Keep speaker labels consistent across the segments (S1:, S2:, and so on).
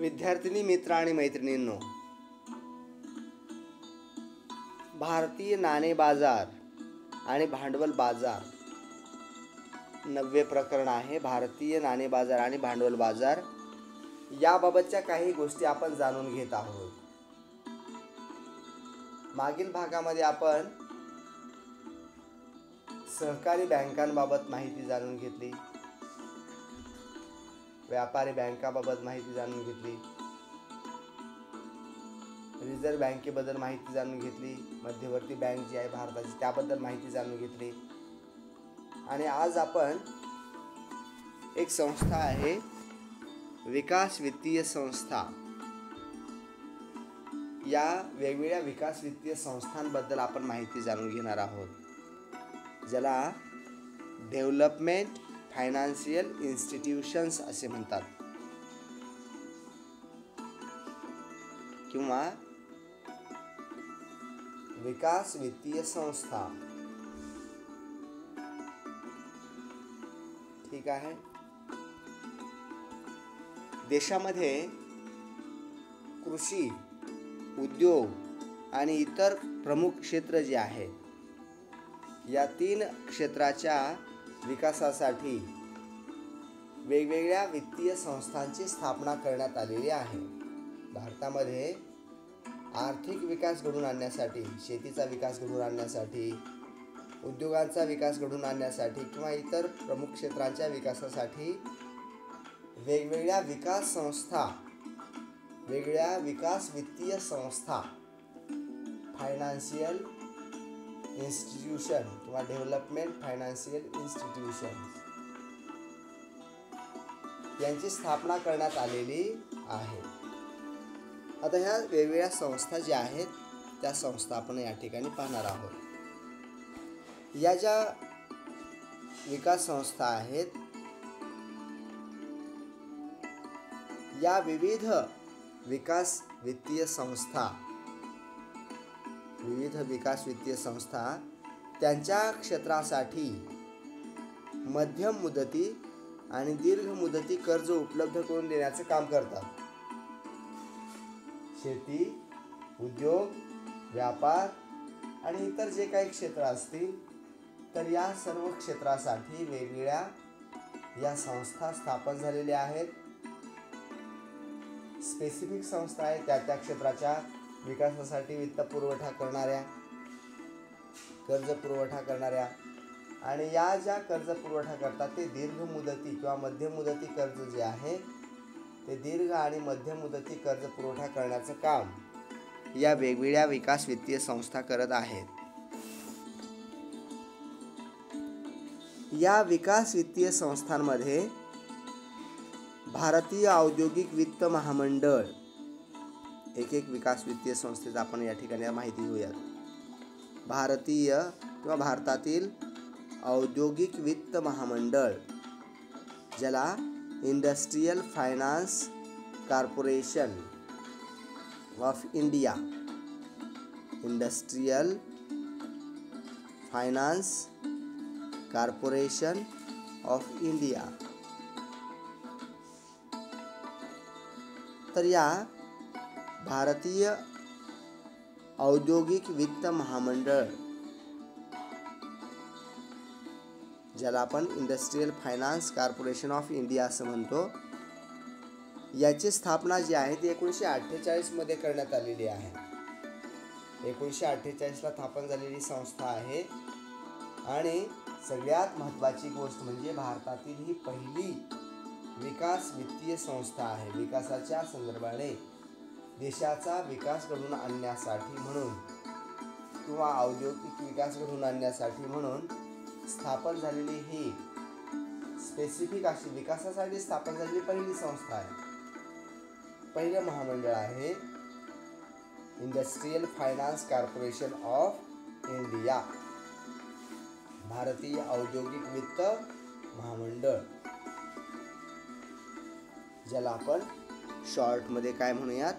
S1: विद्यार्थिनी मित्र आणि मैत्रिणींनो, भारतीय नाणे बाजार आणि भांडवल बाजार 90 प्रकरण आहे. भारतीय नाणे बाजार आणि भांडवल बाजार याबाबतच्या काही गोष्टी आपण जाणून घेत आहोत. मागील भागामध्ये आपण सहकारी बँकांबाबत माहिती जाणून घेतली, व्यापारी बँकाबाबत माहिती जाणून घेतली, रिझर्व्ह बँकेबद्दल माहिती जाणून घेतली, मध्यवर्ती बँक जी आहे भारताची त्याबद्दल माहिती जाणून घेतली. आणि आज आपण एक संस्था आहे विकास वित्तीय संस्था, या वेगवेगळ्या विकास वित्तीय संस्थांबद्दल आपण माहिती जाणून घेणार आहोत, ज्याला डेव्हलपमेंट फायनान्शियल इन्स्टिट्यूशन्स असे म्हणतात किंवा विकास वित्तीय संस्था. ठीक आहे. देशामध्ये कृषी, उद्योग आणि इतर प्रमुख क्षेत्र जे आहेत, या 3 क्षेत्राच्या विकासासाठी वेगवेगळ्या वित्तीय संस्थांची स्थापना करण्यात आलेली आहे. भारतामध्ये आर्थिक विकास घडवून आणण्यासाठी, शेतीचा विकास घडवून आणण्यासाठी, उद्योगांचा विकास घडवून आणण्यासाठी किंवा इतर प्रमुख क्षेत्रांच्या विकासासाठी वेगवेगळ्या विकास संस्था, वेगळ्या विकास वित्तीय संस्था, फायनान्शियल इन्स्टिट्यूशन किंवा डेव्हलपमेंट फायनान्शियल इन्स्टिट्यूशन यांची स्थापना करण्यात आलेली आहे. आता ह्या वेगवेगळ्या संस्था ज्या आहेत त्या संस्था आपण या ठिकाणी पाहणार आहोत. या ज्या विकास संस्था आहेत, या विविध विकास वित्तीय संस्था त्यांच्या क्षेत्रासाठी मध्यम मुदती आणि दीर्घ मुदती कर्ज उपलब्ध करून देण्याचे काम करतात. शेती, उद्योग, व्यापार आणि इतर जे काही क्षेत्र असतील, तर या सर्व क्षेत्रासाठी वेगवेगळ्या या संस्था स्थापन झालेल्या आहेत. स्पेसिफिक संस्था आहेत त्या क्षेत्राच्या विकासासाठी वित्त पुरवठा करणाऱ्या, कर्ज पुरवठा करणाऱ्या, आणि या ज्या कर्ज पुरवठा करतात ते दीर्घ मुदती किंवा मध्यम मुदती कर्ज जे आहे ते दीर्घ आणि मध्यम मुदती कर्ज पुरवठा करण्याचं काम या वेगवेगळ्या विकास वित्तीय संस्था करत आहेत. या विकास वित्तीय संस्थांमध्ये भारतीय औद्योगिक वित्त महामंडळ, एक विकास वित्तीय संस्थेचा आपण या ठिकाणी माहिती घेऊयात. भारतीय किंवा भारतातील औद्योगिक वित्त महामंडळ, ज्याला industrial finance corporation of India, industrial finance corporation of India. तर या भारतीय औद्योगिक वित्त महामंडळ, ज्याला आपण industrial finance corporation of India असं म्हणतो, याची स्थापना जी आहे ती 1948 मध्ये करण्यात आलेली आहे. 1948 ला स्थापन झालेली संस्था आहे. आणि सगळ्यात महत्त्वाची गोष्ट म्हणजे भारतातील ही पहिली विकास वित्तीय संस्था आहे. विकासाच्या संदर्भाने देशाचा विकास घडवून आणण्यासाठी म्हणून किंवा औद्योगिक विकास घडवून आणण्यासाठी म्हणून स्थापन झालेली ही स्पेसिफिक अशी विकासासाठी स्थापन झालेली पहिली संस्था आहे, पहिलं महामंडळ आहे industrial finance corporation of India, भारतीय औद्योगिक वित्त महामंडळ, ज्याला आपण शॉर्टमध्ये काय म्हणूयात,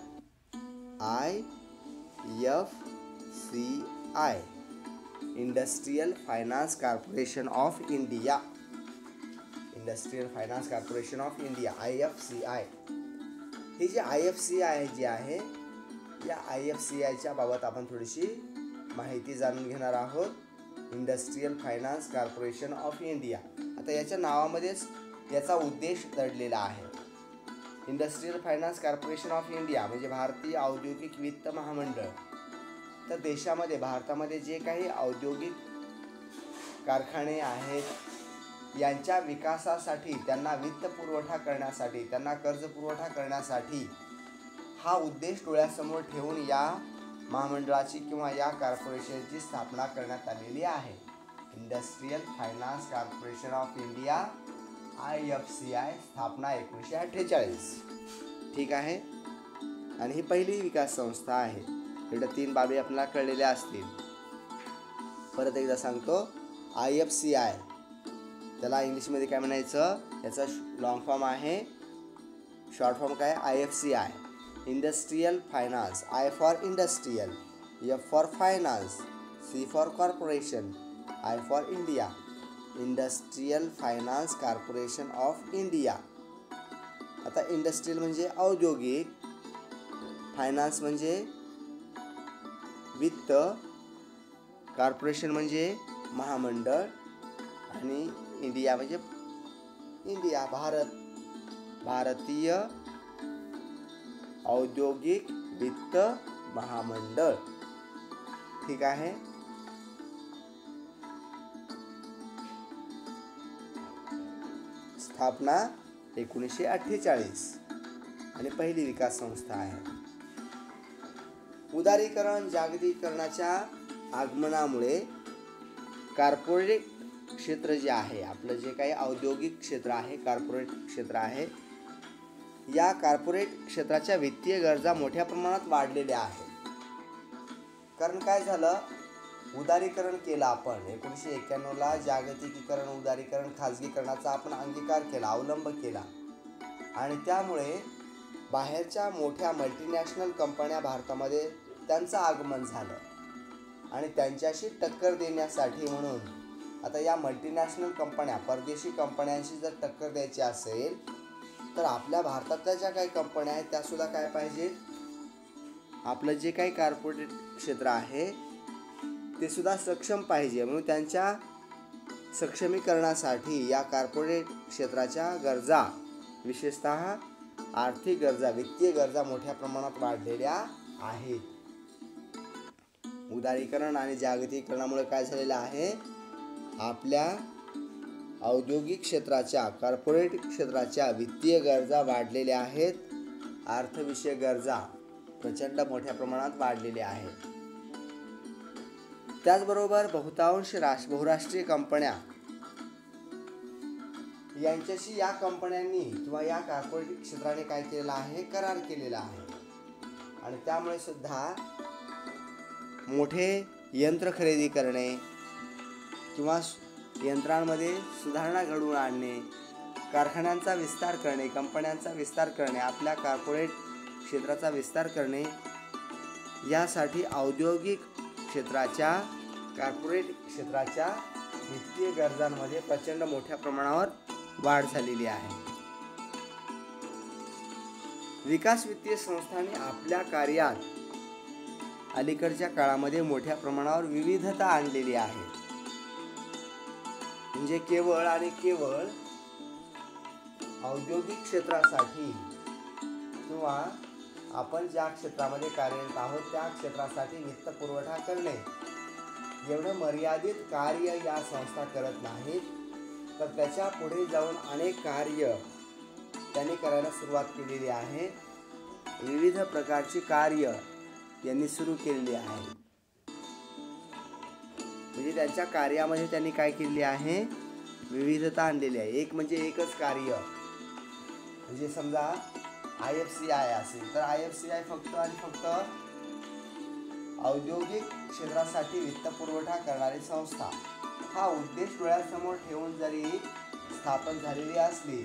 S1: IFCI, industrial finance corporation of India, industrial finance corporation of India, IFCI. ही जी IFCI जी आहे, या IFCIच्या बाबत आपण थोडीशी माहिती जाणून घेणार आहोत. Industrial finance corporation of India. आता याच्या नावामध्येच याचा उद्देश दडलेला आहे. Industrial finance corporation of India म्हणजे भारतीय औद्योगिक वित्त महामंडळ. तर देशामध्ये, भारतामध्ये जे काही औद्योगिक कारखाने आहेत यांच्या विकासासाठी, त्यांना वित्त पुरवठा करण्यासाठी, त्यांना कर्ज पुरवठा करण्यासाठी हा उद्देश डोळ्यासमोर ठेवून या महामंडळाची किंवा या कॉर्पोरेशनची स्थापना करण्यात आलेली आहे. Industrial finance corporation of India IFCI, स्थापना 1948. ठीक आहे. आणि ही पहिली विकास संस्था आहे. एवढ्या 3 बाबी आपल्याला कळलेल्या असतील. परत एकदा सांगतो, IFCI त्याला इंग्लिशमध्ये काय म्हणायचं, याचा लॉंग फॉर्म आहे, शॉर्ट फॉर्म काय, IFCI. Industrial finance, I for industrial, F for finance, C for corporation, I for India. Industrial finance corporation of India. आता इंडस्ट्रियल म्हणजे औद्योगिक, फायनान्स म्हणजे वित्त, कॉर्पोरेशन म्हणजे महामंडळ आणि इंडिया म्हणजे इंडिया, भारत, भारतीय औद्योगिक वित्त महामंडळ. ठीक आहे. स्थापना 1948 आणि पहिली विकास संस्था आहे. उदारीकरण, जागतिकीकरणाच्या आगमनामुळे कॉर्पोरेट क्षेत्र जे आहे, आपलं जे काही औद्योगिक क्षेत्र आहे, कॉर्पोरेट क्षेत्र आहे, या कॉर्पोरेट क्षेत्राच्या वित्तीय गरजा मोठ्या प्रमाणात वाढलेल्या आहेत. कारण काय झालं, उदारीकरण केलं आपण 1991ला. जागतिकीकरण, उदारीकरण, खाजगीकरणाचा आपण अंगीकार केला, अवलंब केला आणि त्यामुळे बाहेरच्या मोठ्या मल्टीनॅशनल कंपन्या भारतामध्ये त्यांचं आगमन झालं आणि त्यांच्याशी टक्कर देण्यासाठी म्हणून आता या मल्टीनॅशनल कंपन्या, परदेशी कंपन्यांशी जर टक्कर द्यायची असेल तर आपल्या भारतातल्या ज्या काही कंपन्या आहेत त्यासुद्धा काय पाहिजे, आपलं जे काही कॉर्पोरेट क्षेत्र आहे ते सुद्धा सक्षम पाहिजे. म्हणून त्यांच्या सक्षमीकरणासाठी या कॉर्पोरेट क्षेत्राच्या गरजा, विशेषतः आर्थिक गरजा, वित्तीय गरजा मोठ्या प्रमाणात वाढलेल्या आहेत. उदारीकरण आणि जागतिकीकरणामुळे काय झालेलं आहे, आपल्या औद्योगिक क्षेत्राच्या, कॉर्पोरेट क्षेत्राच्या वित्तीय गरजा वाढलेल्या आहेत. अर्थविषयक गरजा प्रचंड मोठ्या प्रमाणात वाढलेल्या आहेत. त्याचबरोबर बहुतांश बहुराष्ट्रीय कंपन्या यांच्याशी या कंपन्यांनी किंवा या कॉर्पोरेट क्षेत्राने काय केलेला आहे, करार केलेला आहे आणि त्यामुळे सुद्धा मोठे यंत्र खरेदी करणे किंवा यंत्रांमध्ये सुधारणा घडवून आणणे, कारखान्यांचा विस्तार करणे, कंपन्यांचा विस्तार करणे, आपल्या कॉर्पोरेट क्षेत्राचा विस्तार करणे, यासाठी औद्योगिक क्षेत्राच्या, कॉर्पोरेट क्षेत्राच्या वित्तीय गरजांमध्ये प्रचंड मोठ्या प्रमाणावर वाढ झालेली आहे. विकास वित्तीय संस्थांनी आपल्या कार्यात अलीकडच्या काळामध्ये मोठ्या प्रमाणावर विविधता आणलेली आहे. म्हणजे केवळ आणि केवळ औद्योगिक क्षेत्रासाठी किंवा आपण ज्या क्षेत्रामध्ये कार्यरत आहोत त्या क्षेत्रासाठी वित्त पुरवठा करणे एवढं मर्यादित कार्य या संस्था करत नाहीत, तर त्याच्या पुढे जाऊन अनेक कार्य त्यांनी करायला सुरुवात केलेली आहे. विविध प्रकारची कार्य यांनी सुरू केलेली आहे. म्हणजे त्यांच्या कार्यामध्ये त्यांनी काय केलेली आहे, विविधता आणलेली आहे. एक म्हणजे एकच कार्य, म्हणजे समजा IFCI असेल तर IFCI फक्त आणि फक्त औद्योगिक क्षेत्रासाठी वित्त पुरवठा करणारी संस्था हा उद्देश डोळ्यासमोर ठेवून जरी स्थापन झालेली असली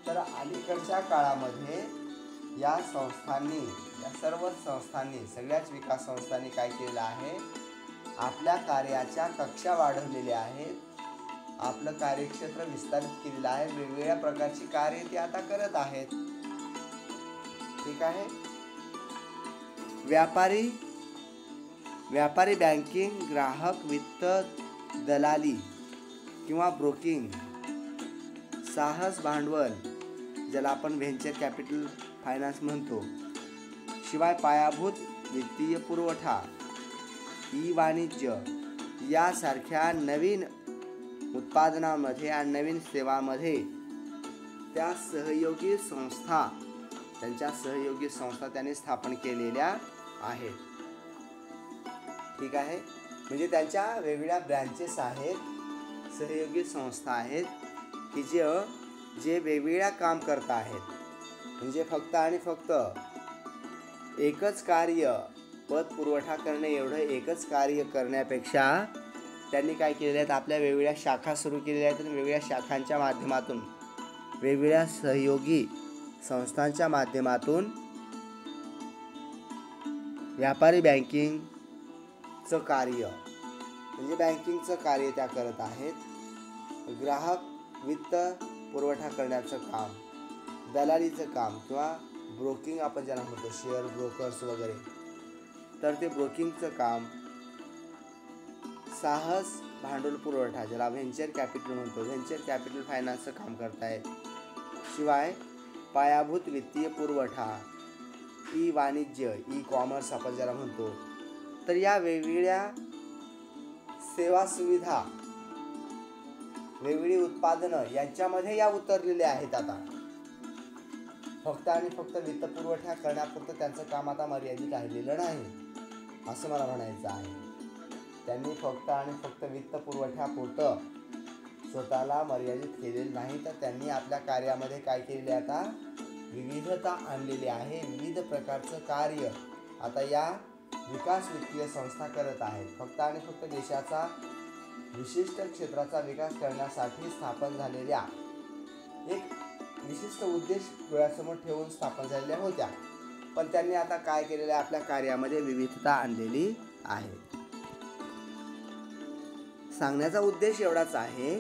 S1: तर अलीकडच्या काळामध्ये या संस्थांनी, या सर्व संस्थांनी, सगळ्याच विकास संस्थांनी काय केलेलं आहे, आपल्या कार्याच्या कक्षा वाढवलेल्या आहेत, आपलं कार्यक्षेत्र विस्तारित केलेलं आहे, वेगवेगळ्या प्रकारची कार्य ते आता करत आहेत. ठीक आहे. व्यापारी बँकिंग, ग्राहक वित्त, दलाली किंवा ब्रोकिंग, साहस भांडवल ज्याला आपण व्हेंचर कॅपिटल फायनान्स म्हणतो, शिवाय पायाभूत वित्तीय पुरवठा, ई वाणिज्य यासारख्या नवीन उत्पादनामध्ये आणि नवीन सेवांमध्ये त्यांच्या सहयोगी संस्था त्यांनी स्थापन केलेल्या आहेत. ठीक आहे. म्हणजे त्यांच्या वेगवेगळ्या ब्रँचेस आहेत, सहयोगी संस्था आहेत की जे वेगवेगळ्या काम करत आहेत. म्हणजे फक्त आणि फक्त एकच कार्य, पत पुरवठा करणे एवढं एकच कार्य करण्यापेक्षा त्यांनी काय केलेले आहेत, आपल्या वेगवेगळ्या शाखा सुरू केलेल्या आहेत आणि वेगवेगळ्या शाखांच्या माध्यमातून, वेगवेगळ्या सहयोगी संस्थांच्या माध्यमातून व्यापारी बँकिंगचं कार्य म्हणजे बँकिंगचं कार्य त्या करत आहेत. ग्राहक वित्त पुरवठा करण्याचं काम, दलालीचं काम किंवा ब्रोकिंग आपण ज्याला म्हणतो, शेअर ब्रोकर्स वगैरे, तर ते ब्रोकिंगचं काम, साहस भांडवल पुरवठा ज्याला व्हेंचर कॅपिटल म्हणतो, व्हेंचर कॅपिटल फायनान्सचं काम करतायत. शिवाय पायाभूत वित्तीय पुरवठा, ई वाणिज्य, ई कॉमर्स आपण ज्याला म्हणतो, तर या वेगवेगळ्या सेवा सुविधा, वेगवेगळी उत्पादनं यांच्यामध्ये या उतरलेल्या आहेत. आता फक्त आणि फक्त वित्त पुरवठा करण्यापुरतं त्यांचं काम आता मर्यादित राहिलेलं नाही, असं मला म्हणायचं आहे. त्यांनी फक्त आणि फक्त वित्त पुरवठ्यापुरतं स्वतःला मर्यादित केलेलं नाही, तर त्यांनी आपल्या कार्यामध्ये काय केलेले, आता विविधता आणलेली आहे. विविध प्रकारचं कार्य आता या विकास वित्तीय संस्था करत आहेत. फक्त आणि फक्त देशाचा विशिष्ट क्षेत्राचा विकास करण्यासाठी स्थापन झालेल्या, एक विशिष्ट उद्देश डोळ्यासमोर ठेवून स्थापन झालेल्या होत्या, पण त्यांनी आता काय केलेलं आहे, आपल्या कार्यामध्ये विविधता आणलेली आहे. सांगण्याचा उद्देश एवढाच आहे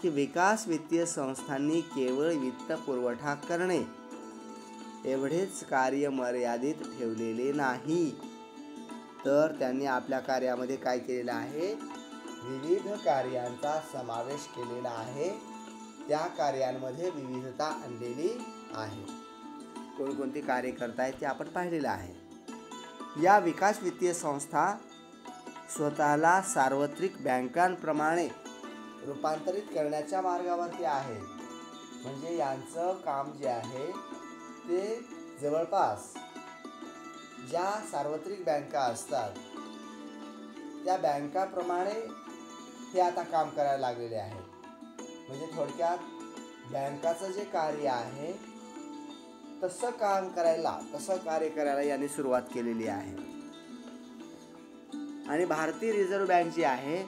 S1: की विकास वित्तीय संस्थांनी केवळ वित्त पुरवठा करणे एवढेच कार्य मर्यादित ठेवलेले नाही, तर त्यांनी आपल्या कार्यामध्ये काय केलेलं आहे, विविध कार्यांचा समावेश केलेला आहे. त्या कार्यांमध्ये विविधता आणलेली आहे. कोणकोणती कार्य करतायत ते आपण पाहिलेलं आहे. या विकास वित्तीय संस्था स्वतःला सार्वत्रिक बँकांप्रमाणे रूपांतरित करण्याच्या मार्गावरती आहेत. म्हणजे यांचं काम जे आहे ते जवळपास ज्या सार्वत्रिक बँका असतात त्या बँकाप्रमाणे हे आता काम करायला लागलेले आहेत. म्हणजे थोडक्यात बँकाचं जे कार्य आहे तसं कार्य करायला यांनी सुरुवात केलेली आहे. आणि भारतीय रिझर्व्ह बँक जी आहे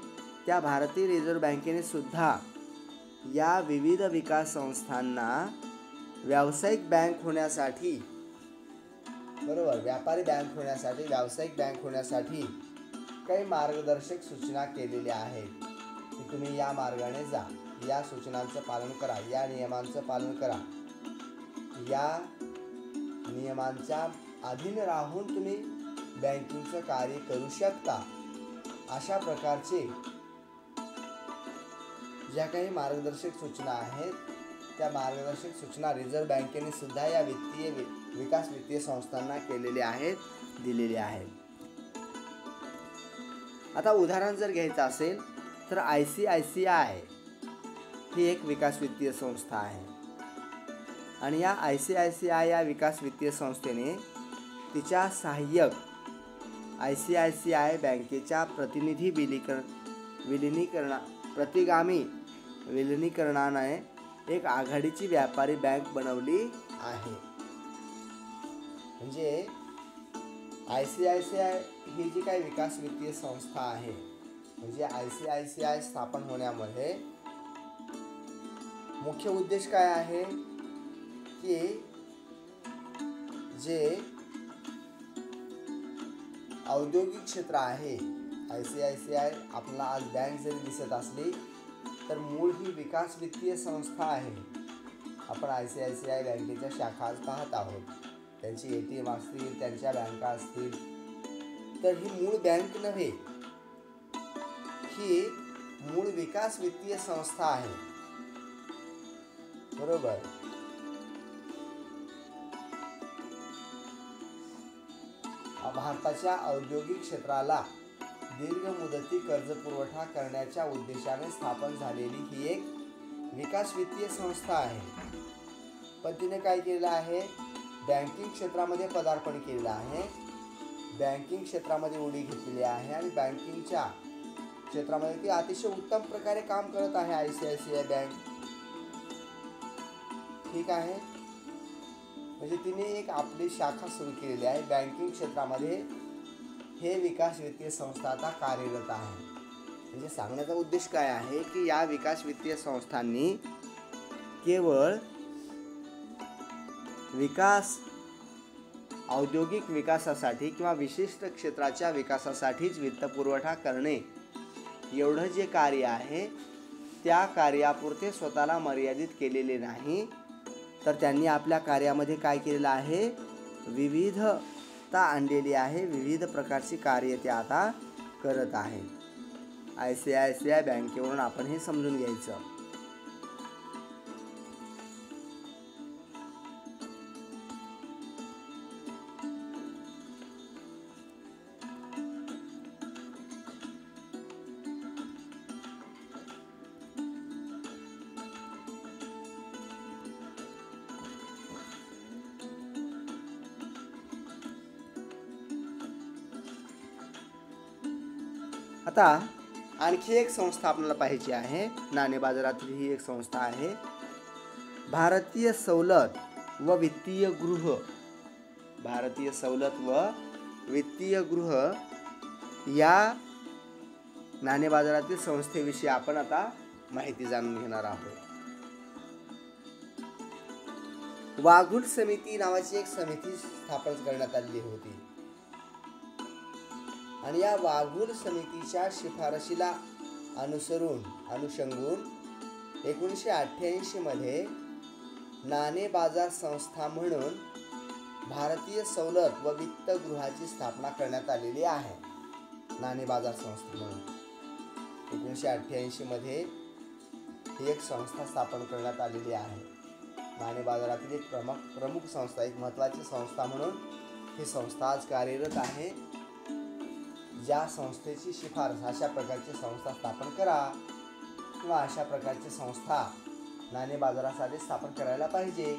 S1: त्या भारतीय रिझर्व्ह बँकेने सुद्धा या विविध विकास संस्थांना व्यावसायिक बँक होण्यासाठी, व्यापारी बँक होण्यासाठी, व्यावसायिक बँक होण्यासाठी काही मार्गदर्शक सूचना केलेल्या आहेत की तुम्ही या मार्गाने जा, या सूचनांचं पालन करा, या नियमांचं पालन करा, या नियमांच्या अधीन राहून तुम्ही बँकिंगचं कार्य करू शकता. अशा प्रकारचे ज्या काही मार्गदर्शक सूचना आहेत त्या मार्गदर्शक सूचना रिझर्व्ह बँकेने सुद्धा या विकास वित्तीय संस्थांना केलेल्या आहेत, दिलेल्या आहेत. आता उदाहरण जर घ्यायचं असेल तर ICICI ही एक विकास वित्तीय संस्था आहे. आणि या ICICI या विकास वित्तीय संस्थेने तिच्या सहाय्यक ICICI बँकेच्या प्रतिगामी विलिनीकरणाने एक आघाडीची व्यापारी बँक बनवली आहे. म्हणजे ICICI ही जी काही विकास वित्तीय संस्था आहे, म्हणजे ICICI स्थापन होण्यामध्ये मुख्य उद्देश काय आहे की जे औद्योगिक क्षेत्र आहे, ICICI आपल्याला आज बँक जरी दिसत असली तर मूळ ही विकास वित्तीय संस्था आहे. आपण ICICI बँकेच्या शाखा आज पाहत आहोत. त्यांचे ATM असतील, त्यांच्या बँका असतील, तर ही मूळ बँक नव्हे, ही मूळ विकास वित्तीय संस्था आहे. बरोबर. भारताच्या औद्योगिक क्षेत्राला दीर्घ मुदती कर्ज पुरवठा करण्याच्या उद्देशाने स्थापन झालेली ही एक विकास वित्तीय संस्था आहे. पण तिने काय केलेलं आहे, बँकिंग क्षेत्रामध्ये पदार्पण केलेलं आहे, बँकिंग क्षेत्रामध्ये उडी घेतलेली आहे आणि बँकिंगच्या क्षेत्रामध्ये ती अतिशय उत्तम प्रकारे काम करत आहे. ICICI बँक, ठीक आहे. म्हणजे तिने एक आपली शाखा सुरू केलेली आहे बँकिंग क्षेत्रामध्ये. हे विकास वित्तीय संस्था आता कार्यरत आहे. म्हणजे सांगण्याचा उद्देश काय आहे की या विकास वित्तीय संस्थांनी केवळ औद्योगिक विकासासाठी किंवा विशिष्ट क्षेत्राच्या विकासासाठीच वित्तपुरवठा करणे एवढं जे कार्य आहे त्या कार्यापुरते स्वतःला मर्यादित केलेले नाही, तर त्यांनी आपल्या कार्यामध्ये काय केलेलं आहे, विविधता आणलेली आहे. विविध प्रकारची कार्य ते आता करत आहेत. ICICI बँकेवरून आपण हे समजून घ्यायचं. आता आणखी एक संस्था आपल्याला पाहायची आहे. नाणे बाजारातील ही एक संस्था आहे, भारतीय सवलत व वित्तीय गृह. भारतीय सवलत व वित्तीय गृह या नाणे बाजारातील संस्थेविषयी आपण आता माहिती जाणून घेणार आहोत. वाघूल समिती नावाची एक समिती स्थापन करण्यात आली होती आणि या वाघूल समितीच्या शिफारशीला अनुषंगून 1988 मध्ये नाणे बाजार संस्था म्हणून भारतीय सवलत व वित्त गृहाची स्थापना करण्यात आलेली आहे. नाणे बाजार संस्था म्हणून 1988 मध्ये ही एक संस्था स्थापन करण्यात आलेली आहे. नाणे बाजारातील एक प्रमुख संस्था, एक महत्त्वाची संस्था म्हणून ही संस्था आज कार्यरत आहे. ज्या संस्थेची शिफारस अशा प्रकारची संस्था स्थापन करा किंवा अशा प्रकारची संस्था नाणे बाजारासाठी स्थापन करायला पाहिजे,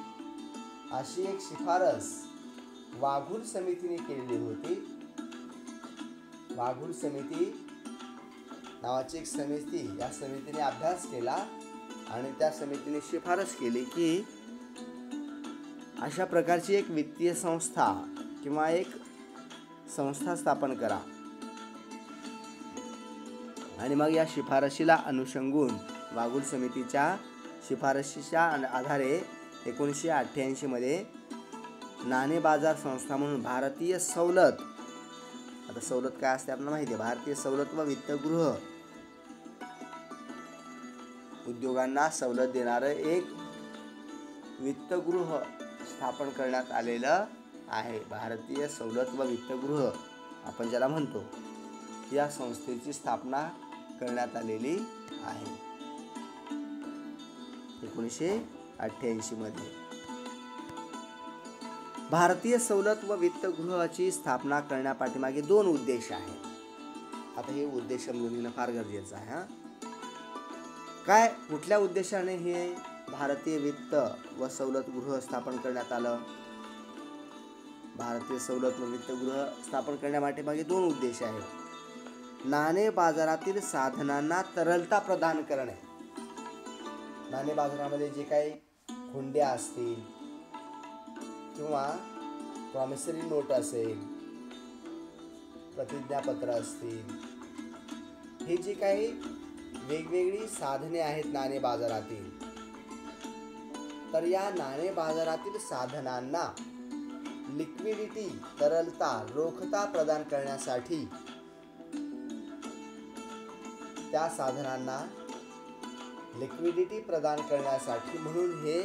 S1: अशी एक शिफारस वाघूल समितीने केलेली होती. वाघूल समिती नावाची एक समिती, या समितीने अभ्यास केला आणि त्या समितीने शिफारस केली की अशा प्रकारची एक वित्तीय संस्था किंवा एक संस्था स्थापन करा. आणि मग या शिफारशीला अनुषंगून वाघूल समितीच्या शिफारशीच्या आधारे 1988 मध्ये नाणे बाजार संस्था म्हणून भारतीय सवलत, आता सवलत काय असते आपल्याला माहिती आहे, भारतीय सवलत व वित्तगृह, उद्योगांना सवलत देणारं एक वित्तगृह स्थापन करण्यात आलेलं आहे. भारतीय सवलत व वित्तगृह आपण ज्याला म्हणतो, या संस्थेची स्थापना करण्यात आलेली आहे 1988 मध्ये. भारतीय सवलत व वित्तगृहाची स्थापना करण्यापाठीमागे 2 उद्देश आहेत. आता हे उद्देश समजून घेणं फार गरजेचं आहे. काय, कुठल्या उद्देशाने हे भारतीय वित्त व सवलत गृह स्थापन करण्यात आलं? भारतीय सवलत व वित्तगृह स्थापन करण्यापाठीमागे 2 उद्देश आहेत. नाणे बाजारातील साधनांना तरलता प्रदान करणे. नाणे बाजारामध्ये जे काही हुंड्या असतील किंवा प्रॉमिसरी नोट असेल, प्रतिज्ञापत्र असतील, हे जे काही वेगवेगळी साधने आहेत नाणे बाजारातील, तर या नाणे बाजारातील साधनांना लिक्विडिटी, तरलता, रोखता प्रदान करण्यासाठी, त्या साधनांना लिक्विडिटी प्रदान करण्यासाठी म्हणून हे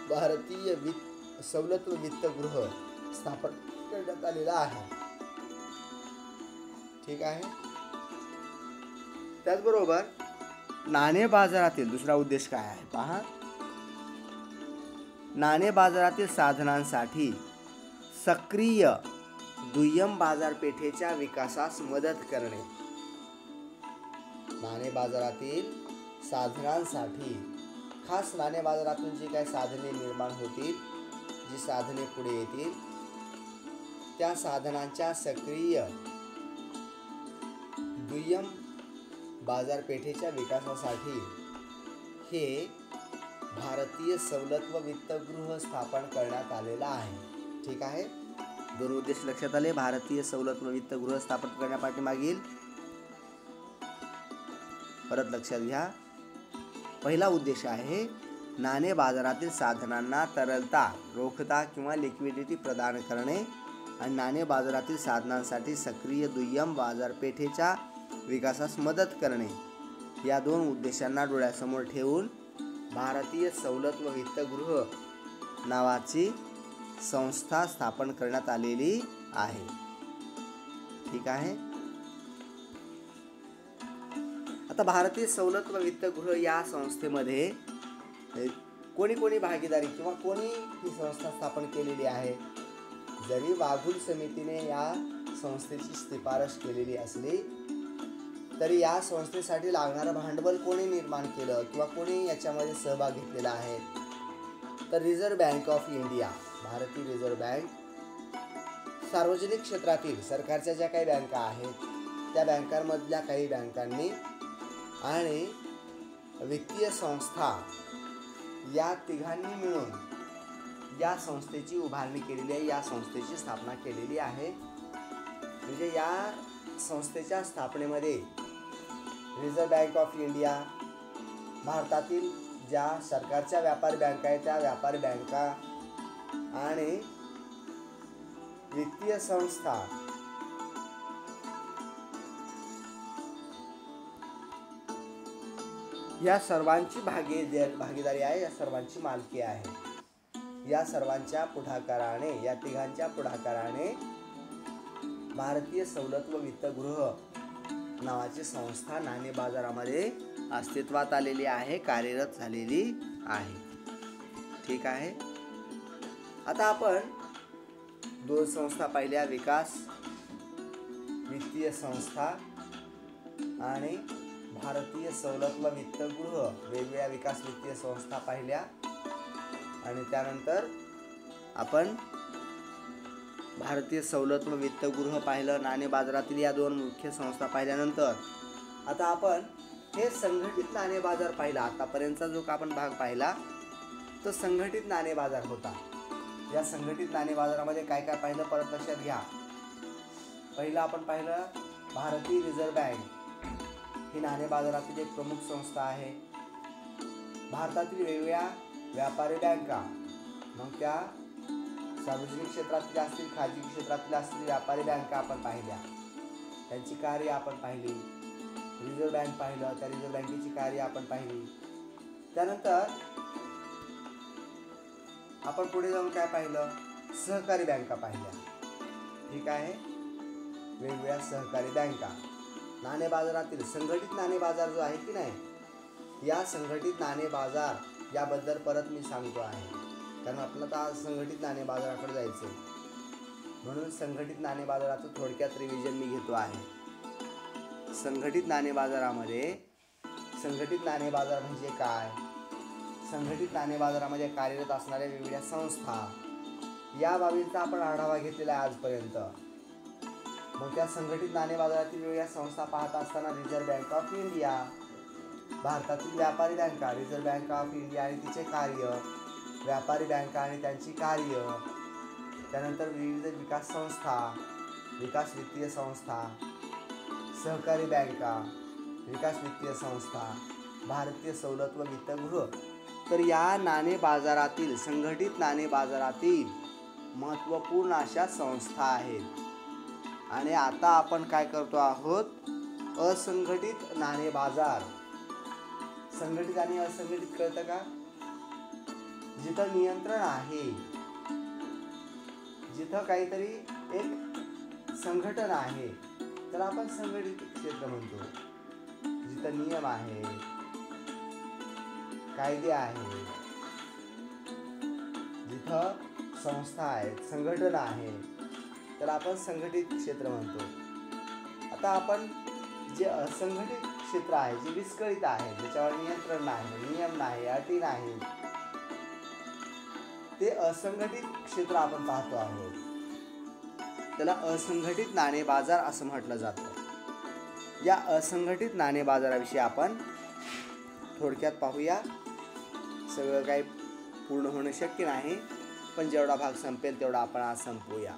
S1: भारतीय सवलत व वित्तगृह स्थापन करण्यात आलेला आहे. ठीक आहे. त्याचबरोबर नाणे बाजारातील दुसरा उद्देश काय आहे पहा. नाणे बाजारातील साधनांसाठी सक्रिय दुय्यम बाजारपेठेच्या विकासास मदत करणे. नाणे बाजारातील साधनांसाठी खास नाणे बाजारातून जी काही साधने निर्माण होतील, जी साधने पुढे येतील, त्या साधनांच्या सक्रिय दुय्यम बाजारपेठेच्या विकासासाठी हे भारतीय सवलत व वित्तगृह स्थापन करण्यात आलेला आहे. ठीक आहे. दोन उद्देश लक्षात आले. भारतीय सवलत व वित्तगृह स्थापन करण्यापाठीमागील परत लक्षात घ्या. पहिला उद्देश आहे नाणे बाजारातील साधनांना तरलता, रोखता किंवा लिक्विडिटी प्रदान करणे आणि नाणे बाजारातील साधनांसाठी सक्रिय दुय्यम बाजारपेठेच्या विकासास मदत करणे. या दोन उद्देशांना डोळ्यासमोर ठेवून भारतीय सवलत व वित्तगृह नावाची संस्था स्थापन करण्यात आलेली आहे. ठीक आहे. आता भारतीय सवलत व वित्तगृह या संस्थेमध्ये कोणी कोणी भागीदारी किंवा कोणी ही संस्था स्थापन केलेली आहे. जरी वाघूल समितीने या संस्थेची शिफारस केलेली असली तरी या संस्थेसाठी लागणारं भांडवल कोणी निर्माण केलं किंवा कोणी याच्यामध्ये सहभाग घेतलेला आहे तर रिझर्व्ह बँक ऑफ इंडिया, भारतीय रिझर्व्ह बँक, सार्वजनिक क्षेत्रातील सरकारच्या ज्या काही बँका आहेत त्या बँकांमधल्या काही बँकांनी आणि वित्तीय संस्था या तिघांनी मिळून या संस्थेची उभारणी केलेली आहे, या संस्थेची स्थापना केलेली आहे. म्हणजे या संस्थेच्या स्थापनेमध्ये रिझर्व्ह बँक ऑफ इंडिया, भारतातील ज्या सरकारच्या व्यापारी बँका आहेत त्या व्यापारी बँका आणि वित्तीय संस्था या सर्वांची भागीदारी आहे, या सर्वांची मालकी आहे. या सर्वांच्या पुढाकाराने, या तिघांच्या पुढाकाराने भारतीय सवलत व वित्तगृह नावाची संस्था नाणे बाजारामध्ये अस्तित्वात आलेली आहे, कार्यरत झालेली आहे. ठीक आहे. आता आपण दोन संस्था पाहिल्या, विकास वित्तीय संस्था आणि भारतीय सवलत व वित्तगृह, वेगवेगळ्या विकास वित्तीय संस्था पाहिल्या. आणि त्यानंतर आपण भारतीय सवलत व वित्तगृह पाहिलं, नाणे बाजारातील या दोन मुख्य संस्था पाहिल्यानंतर आता आपण हे संघटित नाणे बाजार पाहिला. आतापर्यंतचा जो आपण भाग पाहिला तो संघटित नाणे बाजार होता. या संघटित नाणे बाजारामध्ये काय काय पाहिलं परत लक्षात घ्या. पहिलं आपण पाहिलं भारतीय रिझर्व्ह बँक ही नाणे बाजारातील एक प्रमुख संस्था आहे. भारतातील वेगवेगळ्या व्यापारी बँका, मग त्या सार्वजनिक क्षेत्रातील असतील, खाजगी क्षेत्रातील असतील व्यापारी बँका आपण पाहिल्या, त्यांची कार्य आपण पाहिली. रिझर्व्ह बँक पाहिलं, त्या रिझर्व्ह बँकेची कार्य आपण पाहिली. त्यानंतर आपण पुढे जाऊन काय पाहिलं, सहकारी बँका पाहिल्या. ठीक आहे. वेगवेगळ्या सहकारी बँका, नाणे बाजारातील संघटित नाणे बाजार जो आहे की नाही, या संघटित नाणे बाजार याबद्दल परत मी सांगतो आहे, कारण आपल्याला तर आज संघटित नाणे बाजाराकडे जायचं आहे. म्हणून संघटित नाणे बाजाराचं थोडक्यात रिव्हिजन मी घेतो आहे. संघटित नाणे बाजारामध्ये संघटित नाणे बाजार म्हणजे काय, संघटित नाणे बाजारामध्ये कार्यरत असणाऱ्या वेगवेगळ्या संस्था या बाबींचा आपण आढावा घेतलेला आहे आजपर्यंत. मग त्या संघटित नाणे बाजारातील वेगवेगळ्या संस्था पाहत असताना रिझर्व्ह बँक ऑफ इंडिया, भारतातील व्यापारी बँका, रिझर्व्ह बँक ऑफ इंडिया आणि तिचे कार्य, व्यापारी बँका आणि त्यांची कार्य, त्यानंतर विविध विकास संस्था, विकास वित्तीय संस्था, सहकारी बँका, विकास वित्तीय संस्था, भारतीय सवलत व वित्तगृह. तर या नाणे बाजारातील संघटित नाणे बाजारातील महत्त्वपूर्ण अशा संस्था आहेत. आणि आता आपण काय करतो आहोत, असंघटित नाणे बाजार. संघटित आणि असंघटित कळतं का? जिथं नियंत्रण आहे जिथं काहीतरी एक संघटन आहे त्याला आपण संघटित क्षेत्र म्हणतो. जिथं नियम आहे, कायदे आहे, जिथं संस्था आहेत, संघटना आहे, त्याला आपण संघटित क्षेत्र म्हणतो. आता आपण जे असंघटित क्षेत्र आहे, जे विस्कळीत आहे, ज्याच्यावर नियंत्रण नाही, नियम नाही, अटी नाही, ते असंघटित क्षेत्र आपण पाहतो आहोत. त्याला असंघटित नाणे बाजार असं म्हटलं जातं. या असंघटित नाणे बाजाराविषयी आपण थोडक्यात पाहूया. सगळं काही पूर्ण होणं शक्य नाही, पण जेवढा भाग संपेल तेवढा आपण आज संपवूया.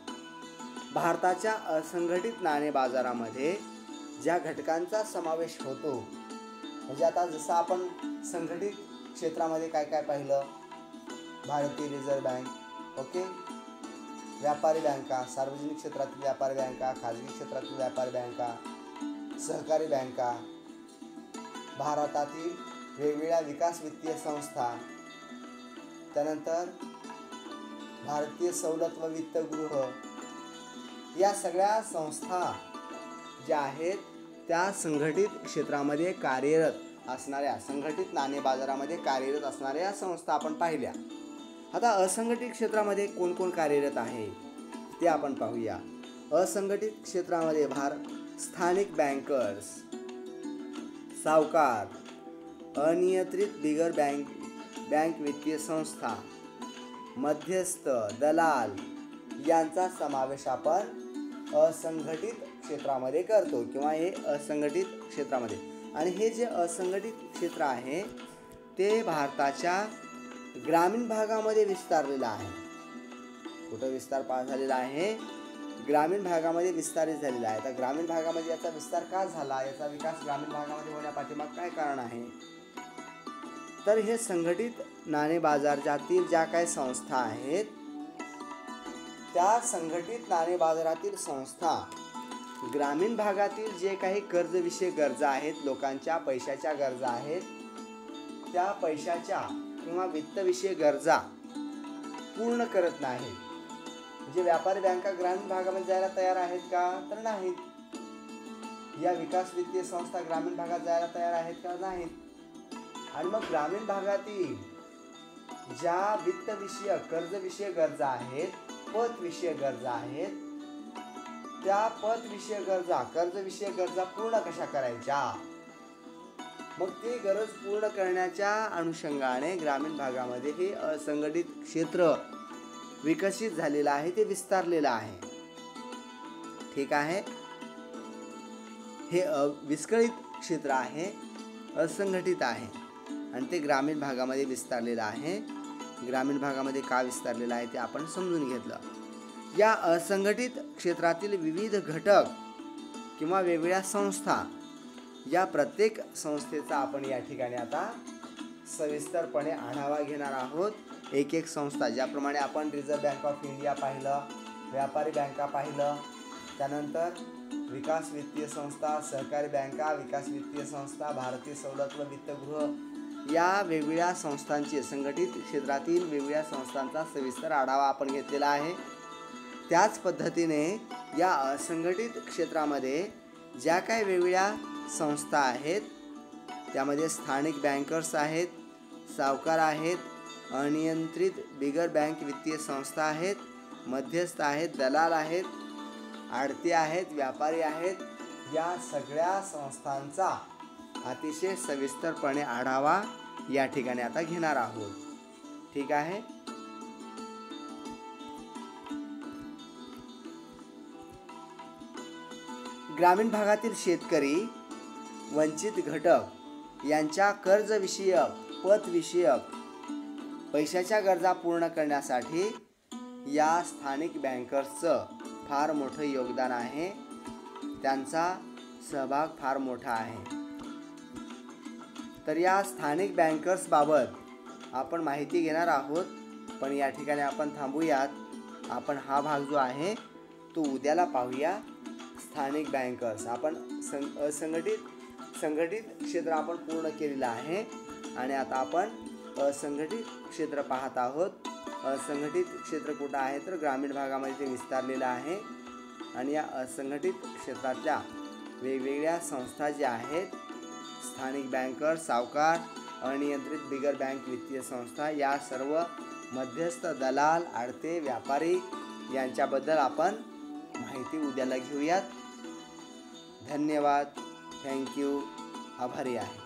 S1: भारताच्या असंघटित नाणे बाजारामध्ये ज्या घटकांचा समावेश होतो, म्हणजे आता जसं आपण संघटित क्षेत्रामध्ये काय काय पाहिलं, भारतीय रिझर्व्ह बँक, ओके, व्यापारी बँका, सार्वजनिक क्षेत्रातील व्यापारी बँका, खाजगी क्षेत्रातील व्यापारी बँका, सहकारी बँका, भारतातील वेगवेगळ्या विकास वित्तीय संस्था, त्यानंतर भारतीय सवलत व वित्त गृह, या सगळ्या संस्था ज्या आहेत त्या संघटित क्षेत्रामध्ये कार्यरत असणाऱ्या, संघटित नाणे बाजारामध्ये कार्यरत असणाऱ्या संस्था आपण पाहिल्या. आता असंघटित क्षेत्रामध्ये कोण कोण कार्यरत आहे ते आपण पाहूया. असंघटित क्षेत्रामध्ये स्थानिक बँकर्स, सावकार, अनियंत्रित बिगर बँक वित्तीय संस्था, मध्यस्थ, दलाल यांचा समावेश आपण असंघटित क्षेत्रामध्ये करतो किंवा हे असंघटित क्षेत्रामध्ये. आणि हे जे असंघटित क्षेत्र आहे ते भारताच्या ग्रामीण भागामध्ये विस्तारलेलं आहे. कुठं विस्तार झालेला आहे? ग्रामीण भागामध्ये विस्तारित झालेला आहे. तर ग्रामीण भागामध्ये याचा विस्तार का झाला, याचा विकास ग्रामीण भागामध्ये होण्यापाठीमाग काय कारण आहे? तर हे संघटित नाणे बाजारातील ज्या काही संस्था आहेत त्या संघटित नाणे बाजारातील संस्था ग्रामीण भागातील जे काही कर्जविषयक गरजा आहेत, लोकांच्या पैशाच्या गरजा आहेत, त्या पैशाच्या किंवा वित्तविषयक गरजा पूर्ण करत नाहीत. म्हणजे व्यापारी बँका ग्रामीण भागामध्ये जायला तयार आहेत का? तर नाहीत. या विकास वित्तीय संस्था ग्रामीण भागात जायला तयार आहेत का? नाहीत. आणि मग ग्रामीण भागातील ज्या वित्तविषयक कर्जविषयक गरजा आहेत, पतविषयक गरजा आहेत, त्या पतविषयक गरजा, कर्जविषयक गरजा पूर्ण कशा करायच्या? मग ते गरज पूर्ण करण्याच्या अनुषंगाने ग्रामीण भागामध्ये हे असंघटित क्षेत्र विकसित झालेलं आहे, ते विस्तारलेलं आहे. ठीक आहे. हे विस्कळीत क्षेत्र आहे, असंघटित आहे आणि ते ग्रामीण भागामध्ये विस्तारलेलं आहे. ग्रामीण भागामध्ये का विस्तारलेलं आहे ते आपण समजून घेतलं. या असंघटित क्षेत्रातील विविध घटक किंवा वेगवेगळ्या संस्था, या प्रत्येक संस्थेचा आपण या ठिकाणी आता सविस्तरपणे आढावा घेणार आहोत. एक एक संस्था, ज्याप्रमाणे आपण रिझर्व्ह बँक ऑफ इंडिया पाहिलं, व्यापारी बँका पाहिलं, त्यानंतर विकास वित्तीय संस्था, सहकारी बँका, विकास वित्तीय संस्था, भारतीय सवलत व वित्तगृह, या वेगवेगळ्या संस्थांचे, संघटित क्षेत्रातील वेगवेगळ्या संस्थांचा सविस्तर आढावा आपण घेतलेला आहे. त्याच पद्धतीने या असंघटित क्षेत्रामध्ये ज्या काही वेगवेगळ्या संस्था आहेत त्यामध्ये स्थानिक बँकर्स आहेत, सावकार आहेत, अनियंत्रित बिगर बँक वित्तीय संस्था आहेत, मध्यस्थ आहेत, दलाल आहेत, आडते आहेत, व्यापारी आहेत, या सगळ्या संस्थांचा अतिशय सविस्तरपणे आढावा या ठिकाणी आता घेणार आहोत. ठीक आहे. ग्रामीण भागातील शेतकरी, वंचित घटक यांच्या कर्जविषयक, पतविषयक पैशाच्या गरजा पूर्ण करण्यासाठी या स्थानिक बँकर्सचं फार मोठं योगदान आहे. त्यांचा सहभाग फार मोठा आहे. तर या स्थानिक बँकर्सबाबत आपण माहिती घेणार आहोत, पण या ठिकाणी आपण थांबूयात. आपण हा भाग जो आहे तो उद्याला पाहूया. स्थानिक बँकर्स आपण संघटित क्षेत्र आपण पूर्ण केलेलं आहे आणि आता आपण असंघटित क्षेत्र पाहत आहोत. असंघटित क्षेत्र कुठं आहे तर ग्रामीण भागामध्ये ते विस्तारलेलं आहे. आणि या असंघटित क्षेत्रातल्या वेगवेगळ्या संस्था ज्या आहेत, स्थानिक बँकर, सावकार, अनियंत्रित बिगर बँक वित्तीय संस्था, या सर्व मध्यस्थ, दलाल, आडते, व्यापारी यांच्याबद्दल आपण माहिती उद्याला घेऊयात. धन्यवाद. थँक्यू. आभारी आहे.